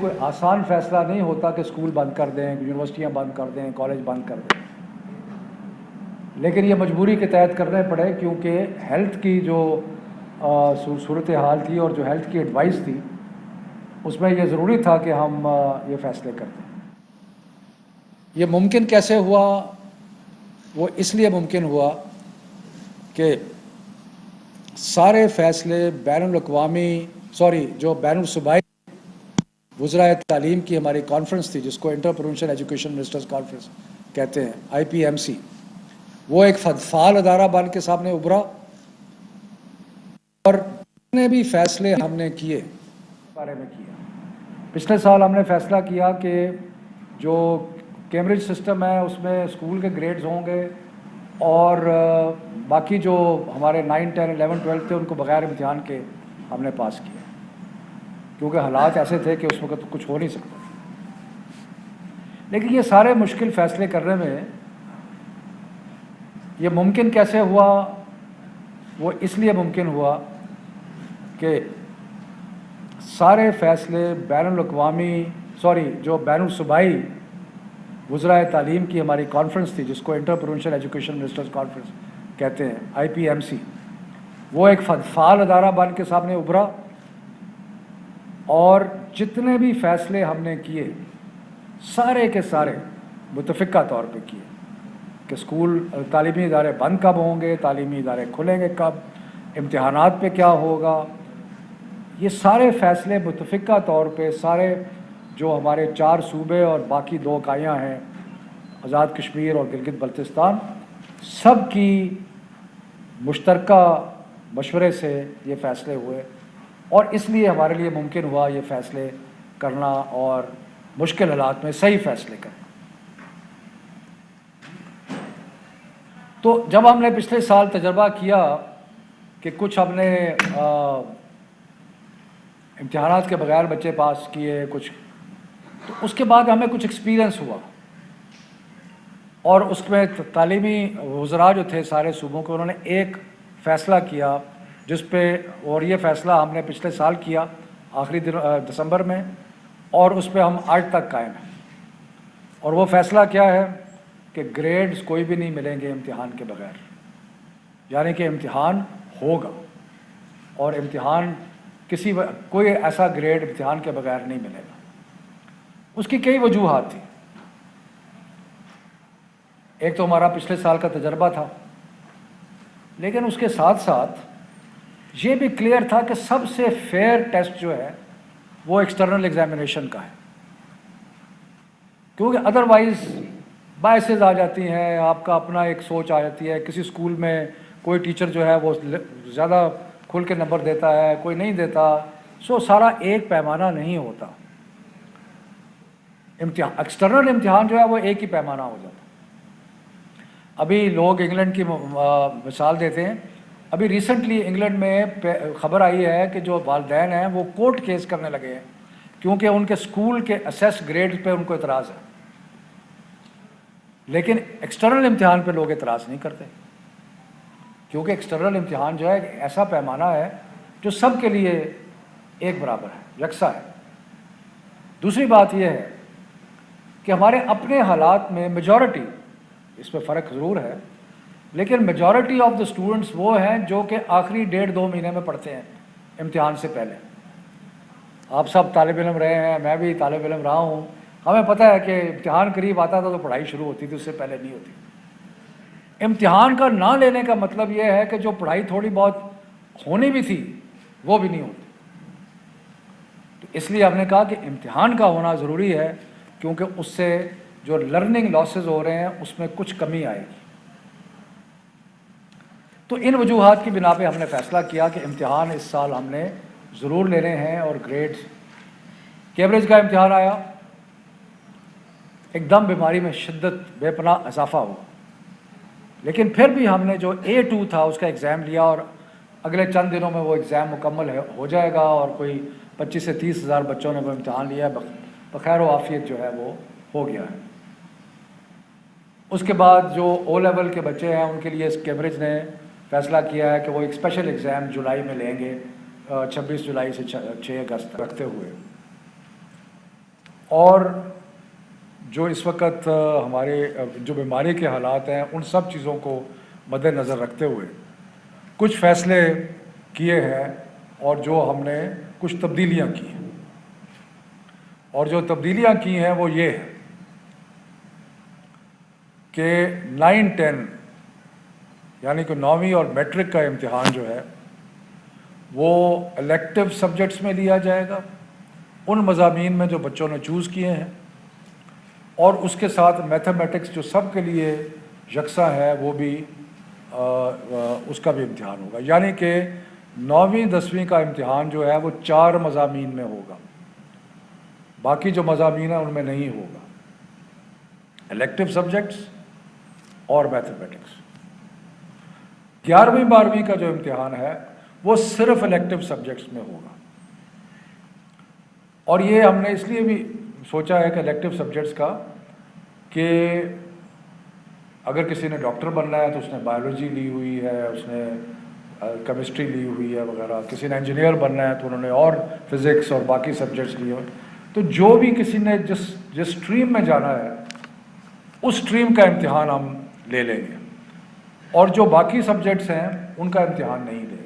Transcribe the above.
کوئی آسان فیصلہ نہیں ہوتا کہ اسکول بند کر دیں، یونیورسٹیاں بند کر دیں، کالج بند کر دیں، لیکن یہ مجبوری کے تحت کرنے پڑے کیونکہ ہیلتھ کی جو صورتحال تھی اور جو ہیلتھ کی ایڈوائس تھی اس میں یہ ضروری تھا کہ ہم یہ فیصلے کرتے ہیں۔ یہ ممکن کیسے ہوا؟ وہ اس لیے ممکن ہوا کہ سارے فیصلے بین الصوبائی وزرائے تعلیم کی ہماری کانفرنس تھی، جس کو inter provincial education ministers conference کہتے ہیں، IPMC، وہ ایک فعال ادارہ بن کے سامنے ابھرا اور جتنے بھی فیصلے ہم نے کیے بارے میں کیا۔ پچھلے سال ہم نے فیصلہ کیا کہ جو کیمبرج سسٹم ہے اس میں اسکول کے گریڈز ہوں گے اور باقی جو ہمارے 9, 10, 11, 12 تھے ان کو بغیر امتحان کے ہم نے پاس کیا، کیونکہ حالات ایسے تھے کہ اس وقت کچھ ہو نہیں سکتا۔ لیکن یہ سارے مشکل فیصلے کرنے میں یہ ممکن کیسے ہوا؟ وہ اس لیے ممکن ہوا کہ سارے فیصلے بین الصوبائی وزرائے تعلیم کی ہماری کانفرنس تھی، جس کو inter provincial education ministers conference کہتے ہیں، IPMC، وہ ایک فعال ادارہ بن کے سامنے ابھرا اور جتنے بھی فیصلے ہم نے کیے سارے کے سارے متفقہ طور پہ کیے کہ اسکول تعلیمی ادارے بند کب ہوں گے، تعلیمی ادارے کھلیں گے کب، امتحانات پہ کیا ہوگا، یہ سارے فیصلے متفقہ طور پہ سارے جو ہمارے 4 صوبے اور باقی 2 اکائیاں ہیں، آزاد کشمیر اور گلگت بلتستان، سب کی مشترکہ مشورے سے یہ فیصلے ہوئے اور اس لیے ہمارے لیے ممکن ہوا یہ فیصلے کرنا اور مشکل حالات میں صحیح فیصلے کرنا۔ تو جب ہم نے پچھلے سال تجربہ کیا کہ کچھ ہم نے امتحانات کے بغیر بچے پاس کیے کچھ، تو اس کے بعد ہمیں کچھ ایکسپیرینس ہوا اور اس میں تعلیمی وزراء جو تھے سارے صوبوں کے، انہوں نے ایک فیصلہ کیا جس پہ، اور یہ فیصلہ ہم نے پچھلے سال کیا آخری دسمبر میں، اور اس پہ ہم آج تک قائم ہیں۔ اور وہ فیصلہ کیا ہے کہ گریڈز کوئی بھی نہیں ملیں گے امتحان کے بغیر، یعنی کہ امتحان ہوگا اور امتحان کوئی ایسا گریڈ امتحان کے بغیر نہیں ملے گا۔ اس کی کئی وجوہات تھیں۔ ایک تو ہمارا پچھلے سال کا تجربہ تھا، لیکن اس کے ساتھ ساتھ یہ بھی کلیئر تھا کہ سب سے فیئر ٹیسٹ جو ہے وہ ایکسٹرنل ایگزامینیشن کا ہے، کیونکہ ادروائز باعث آ جاتی ہیں، آپ کا اپنا ایک سوچ آ جاتی ہے، کسی اسکول میں کوئی ٹیچر جو ہے وہ زیادہ کھل کے نمبر دیتا ہے، کوئی نہیں دیتا، سارا ایک پیمانہ نہیں ہوتا۔ ایکسٹرنل امتحان جو ہے وہ ایک ہی پیمانہ ہو جاتا ہے۔ ابھی لوگ انگلینڈ کی مثال دیتے ہیں، ابھی ریسنٹلی انگلینڈ میں خبر آئی ہے کہ جو والدین ہیں وہ کورٹ کیس کرنے لگے ہیں کیونکہ ان کے اسکول کے اسیس گریڈ پہ ان کو اعتراض ہے، لیکن ایکسٹرنل امتحان پہ لوگ اعتراض نہیں کرتے، کیونکہ ایکسٹرنل امتحان جو ہے ایک ایسا پیمانہ ہے جو سب کے لیے ایک برابر ہے، یکساں ہے۔ دوسری بات یہ ہے کہ ہمارے اپنے حالات میں میجورٹی، اس میں فرق ضرور ہے، لیکن میجورٹی آف دا اسٹوڈنٹس وہ ہیں جو کہ آخری 1.5-2 مہینے میں پڑھتے ہیں امتحان سے پہلے۔ آپ سب طالب علم رہے ہیں، میں بھی طالب علم رہا ہوں، ہمیں پتہ ہے کہ امتحان قریب آتا تھا تو پڑھائی شروع ہوتی تھی، اس سے پہلے نہیں ہوتی۔ امتحان کا نہ لینے کا مطلب یہ ہے کہ جو پڑھائی تھوڑی بہت ہونی بھی تھی وہ بھی نہیں ہوتی۔ تو اس لیے ہم نے کہا کہ امتحان کا ہونا ضروری ہے، کیونکہ اس سے جو لرننگ لاسز ہو رہے ہیں اس میں کچھ کمی آئے گی۔ تو ان وجوہات کی بنا پہ ہم نے فیصلہ کیا کہ امتحان اس سال ہم نے ضرور لینے ہیں اور گریڈز۔ کیمبرج کا امتحان آیا، ایک دم بیماری میں شدت بے پناہ اضافہ ہوا، لیکن پھر بھی ہم نے جو A2 تھا اس کا ایگزام لیا اور اگلے چند دنوں میں وہ ایگزام مکمل ہو جائے گا اور کوئی 25 سے 30 ہزار بچوں نے وہ امتحان لیا، بخیر و عافیت جو ہے وہ ہو گیا ہے۔ اس کے بعد جو O لیول کے بچے ہیں ان کے لیے کیمبرج نے فیصلہ کیا ہے کہ وہ ایک اسپیشل ایگزام جولائی میں لیں گے، 26 جولائی سے 6 اگست تک رکھتے ہوئے۔ اور جو اس وقت ہمارے جو بیماری کے حالات ہیں ان سب چیزوں کو مد نظر رکھتے ہوئے کچھ فیصلے کیے ہیں اور جو ہم نے کچھ تبدیلیاں کی ہیں، اور جو تبدیلیاں کی ہیں وہ یہ ہے کہ 9-10 یعنی کہ 9ویں اور میٹرک کا امتحان جو ہے وہ الیکٹیو سبجیکٹس میں لیا جائے گا، ان مضامین میں جو بچوں نے چوز کیے ہیں، اور اس کے ساتھ میتھمیٹکس جو سب کے لیے یکساں ہے وہ بھی اس کا بھی امتحان ہوگا، یعنی کہ 9ویں 10ویں کا امتحان جو ہے وہ 4 مضامین میں ہوگا، باقی جو مضامین ہیں ان میں نہیں ہوگا، الیکٹیو سبجیکٹس اور میتھمیٹکس۔ 11ویں 12ویں کا جو امتحان ہے وہ صرف الیکٹیو سبجیکٹس میں ہوگا، اور یہ ہم نے اس لیے بھی سوچا ہے کہ الیکٹیو سبجیکٹس کا کہ اگر کسی نے ڈاکٹر بننا ہے تو اس نے بایولوجی لی ہوئی ہے، اس نے کیمسٹری لی ہوئی ہے وغیرہ، کسی نے انجینئر بننا ہے تو انہوں نے اور فزکس اور باقی سبجیکٹس لیے ہوئے، تو جو بھی کسی نے جس اسٹریم میں جانا ہے اس اسٹریم کا امتحان ہم لے لیں گے، اور جو باقی سبجیکٹس ہیں ان کا امتحان نہیں لیں گے۔